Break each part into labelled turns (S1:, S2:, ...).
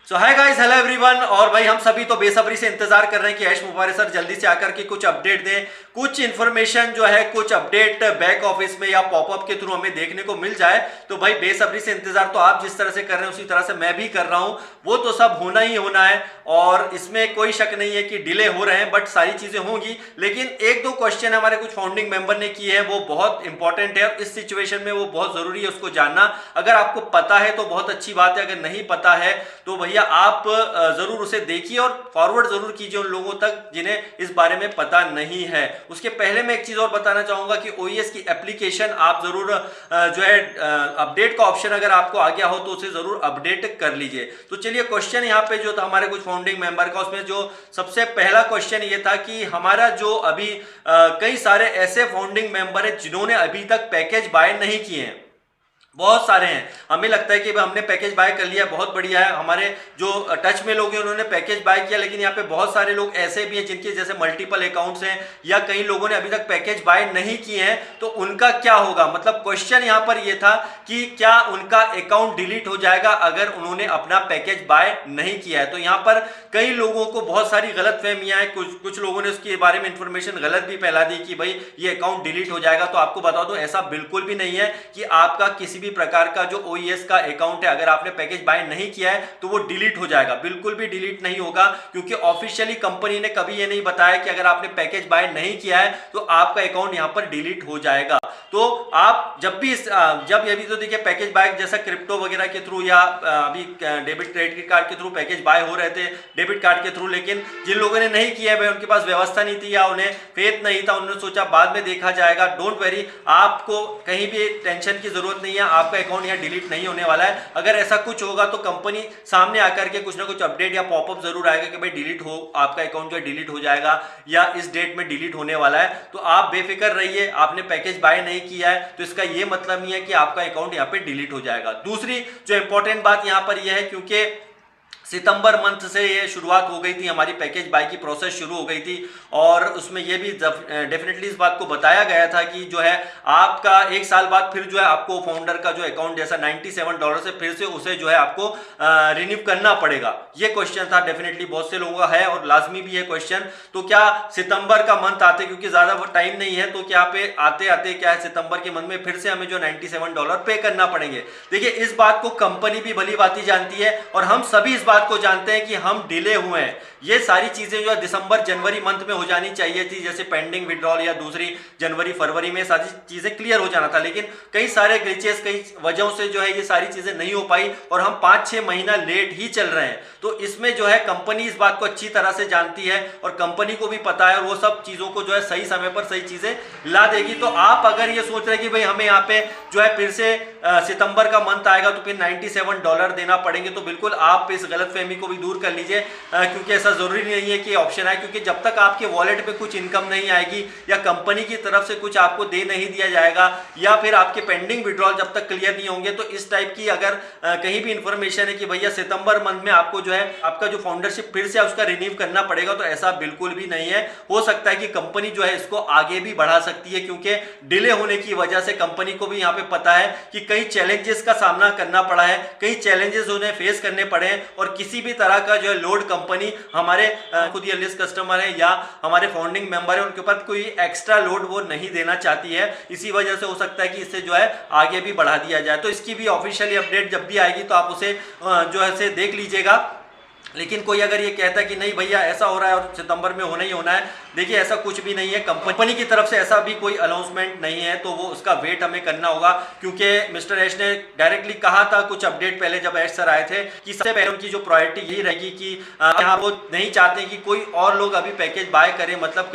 S1: सो hi guys, hello everyone. और भाई हम सभी तो बेसब्री से इंतजार कर रहे हैं कि ऐश मुबारक सर जल्दी से आकर के कुछ अपडेट दें, कुछ इन्फॉर्मेशन जो है, कुछ अपडेट बैक ऑफिस में या पॉपअप के थ्रू हमें देखने को मिल जाए। तो भाई बेसब्री से इंतजार तो आप जिस तरह से कर रहे हैं उसी तरह से मैं भी कर रहा हूं। वो तो सब होना ही होना है और इसमें कोई शक नहीं है कि डिले हो रहे हैं, बट सारी चीजें होंगी। लेकिन एक दो क्वेश्चन हमारे कुछ फाउंडिंग मेंबर ने किए हैं, वो बहुत इंपॉर्टेंट है। इस सिचुएशन में वो बहुत जरूरी है उसको जानना। अगर आपको पता है तो बहुत अच्छी बात है, अगर नहीं पता है तो भैया आप जरूर उसे देखिए और फॉरवर्ड जरूर कीजिए उन लोगों तक जिन्हें इस बारे में पता नहीं है। उसके पहले मैं एक चीज और बताना चाहूंगा कि ओईएस की एप्लीकेशन आप जरूर जो है अपडेट का ऑप्शन अगर आपको आ गया हो तो उसे जरूर अपडेट कर लीजिए। तो चलिए, क्वेश्चन यहाँ पे जो था हमारे कुछ फाउंडिंग मेंबर का, उसमें जो सबसे पहला क्वेश्चन ये था कि हमारा जो अभी कई सारे ऐसे फाउंडिंग मेंबर है जिन्होंने अभी तक पैकेज बाय नहीं किए हैं। बहुत सारे हैं। हमें लगता है कि हमने पैकेज बाय कर लिया, बहुत बढ़िया है। हमारे जो टच में लोग हैं उन्होंने पैकेज बाय किया, लेकिन यहाँ पे बहुत सारे लोग ऐसे भी हैं जिनके जैसे मल्टीपल अकाउंट्स हैं या कई लोगों ने अभी तक पैकेज बाय नहीं किए हैं। तो उनका क्या होगा? मतलब क्वेश्चन यहाँ पर यह था कि क्या उनका अकाउंट डिलीट हो जाएगा अगर उन्होंने अपना पैकेज बाय नहीं किया है। तो यहाँ पर कई लोगों को बहुत सारी गलत फहमियां हैं। कुछ लोगों ने उसके बारे में इंफॉर्मेशन गलत भी फैला दी कि भाई ये अकाउंट डिलीट हो जाएगा। तो आपको बता दूं, ऐसा बिल्कुल भी नहीं है कि आपका किसी भी प्रकार का जो ओईएस का अकाउंट है, अगर आपने पैकेज बाय नहीं किया है तो वो डिलीट हो जाएगा। बिल्कुल भी डिलीट नहीं होगा, क्योंकि ऑफिशियली कंपनी ने कभी ये नहीं बताया कि अगर आपने पैकेज बाय नहीं किया है तो आपका अकाउंट यहां पर डिलीट हो जाएगा। तो आप जब ये भी तो देखिए, पैकेज बाय जैसा क्रिप्टो वगैरह के थ्रू या अभी डेबिट क्रेडिट कार्ड के थ्रू पैकेज बाय हो रहे थे डेबिट कार्ड के थ्रू, लेकिन जिन लोगों ने नहीं किया है उनके पास व्यवस्था नहीं थी या उन्हें फेथ नहीं था, उन्होंने सोचा बाद में देखा जाएगा। डोंट वेरी, आपको कहीं भी टेंशन की जरूरत नहीं है, आपका अकाउंट यहाँ डिलीट नहीं होने वाला है। अगर ऐसा कुछ होगा तो कंपनी सामने आकर के कुछ ना कुछ अपडेट या पॉपअप जरूर आएगा कि भाई डिलीट हो, आपका अकाउंट जो है डिलीट हो जाएगा या इस डेट में डिलीट होने वाला है। तो आप बेफिक्र रहिए, आपने पैकेज बाय नहीं किया है तो इसका यह मतलब नहीं है कि आपका अकाउंट यहाँ पे डिलीट हो जाएगा। दूसरी जो इंपॉर्टेंट बात यहाँ पर यह है, क्योंकि सितंबर मंथ से ये शुरुआत हो गई थी, हमारी पैकेज बाय की प्रोसेस शुरू हो गई थी और उसमें ये भी डेफिनेटली इस बात को बताया गया था कि जो है आपका एक साल बाद फिर जो है आपको फाउंडर का जो अकाउंट जैसा $97 से फिर से उसे जो है आपको रिन्यू करना पड़ेगा। ये क्वेश्चन था, डेफिनेटली बहुत से लोगों का है और लाजमी भी है क्वेश्चन। तो क्या सितंबर का मंथ आते, क्योंकि ज्यादा टाइम नहीं है, तो क्या पे आते आते क्या है सितंबर के मंथ में फिर से हमें जो $97 पे करना पड़ेंगे। देखिए, इस बात को कंपनी भी भली भांति जानती है और हम सभी इस बात को जानते हैं कि हम डिले हुए हैं। ये सारी चीजें जो है दिसंबर जनवरी मंथ में हो जानी चाहिए थी, जैसे पेंडिंग विड्रॉल या दूसरी जनवरी फरवरी में सारी चीजें क्लियर हो जाना था, लेकिन कई सारे ग्लिचेस, कई वजहों से जो है ये सारी चीजें नहीं हो पाई और हम 5-6 महीना लेट ही चल रहे हैं। तो इसमें जो है कंपनी इस बात को अच्छी तरह से जानती है और कंपनी को भी पता है और वो सब चीजों को जो है सही समय पर सही चीजें ला देगी। तो आप अगर ये सोच रहे कि भाई हमें यहाँ पे जो है फिर से सितंबर का मंथ आएगा तो फिर $97 देना पड़ेंगे, तो बिल्कुल आप इस गलतफहमी को भी दूर कर लीजिए, क्योंकि ऐसा जरूरी नहीं है कि ऑप्शन आए। क्योंकि जब तक आपके वॉलेट पे कुछ इनकम नहीं आएगी या कंपनी की तरफ से कुछ आपको दे नहीं दिया जाएगा या फिर आपके पेंडिंग विड्रॉल जब तक क्लियर नहीं होंगे, तो इस टाइप की अगर कहीं भी इंफॉर्मेशन है कि भैया सितंबर मंथ में आपको जो है आपका जो फाउंडरशिप फिर से उसका रिन्यू करना पड़ेगा, तो ऐसा बिल्कुल भी नहीं है। हो सकता है कि कंपनी जो है इसको आगे भी बढ़ा सकती है, क्योंकि डिले होने की वजह से कंपनी को भी यहाँ पे पता है कि कई चैलेंजेस का सामना करना पड़ा है, कई चैलेंजेस उन्हें फेस करने पड़े हैं और किसी भी तरह का जो है लोड कंपनी हमारे खुद ये लिस्ट कस्टमर है या हमारे फाउंडिंग मेंबर है उनके ऊपर कोई एक्स्ट्रा लोड वो नहीं देना चाहती है। इसी वजह से हो सकता है कि इससे जो है आगे भी बढ़ा दिया जाए। तो इसकी भी ऑफिशियली अपडेट जब भी आएगी तो आप उसे जो है देख लीजिएगा। लेकिन कोई अगर ये कहता है कि नहीं भैया ऐसा हो रहा है और सितंबर में होना ही होना है, देखिए ऐसा कुछ भी नहीं है। कंपनी की तरफ से ऐसा भी कोई अनाउंसमेंट नहीं है, तो वो उसका वेट हमें करना होगा। क्योंकि मिस्टर ऐश ने डायरेक्टली कहा था कुछ अपडेट पहले जब ऐश सर आए थे कि सबसे पहले उनकी जो प्रायोरिटी यही रहेगी कि यहाँ वो नहीं चाहते कि कोई और लोग अभी पैकेज बाय करें, मतलब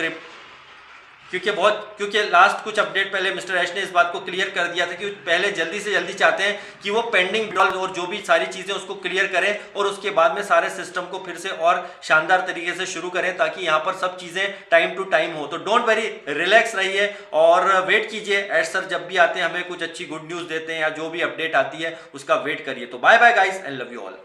S1: क्योंकि लास्ट कुछ अपडेट पहले मिस्टर ऐश ने इस बात को क्लियर कर दिया था कि पहले जल्दी से जल्दी चाहते हैं कि वो पेंडिंग विड्रॉल और जो भी सारी चीजें उसको क्लियर करें और उसके बाद में सारे सिस्टम को फिर से और शानदार तरीके से शुरू करें, ताकि यहाँ पर सब चीजें टाइम टू टाइम हो। तो डोंट वेरी, रिलैक्स रहिए और वेट कीजिए। ऐश सर जब भी आते हैं हमें कुछ अच्छी गुड न्यूज देते हैं या जो भी अपडेट आती है उसका वेट करिए। तो bye bye guys and love you all.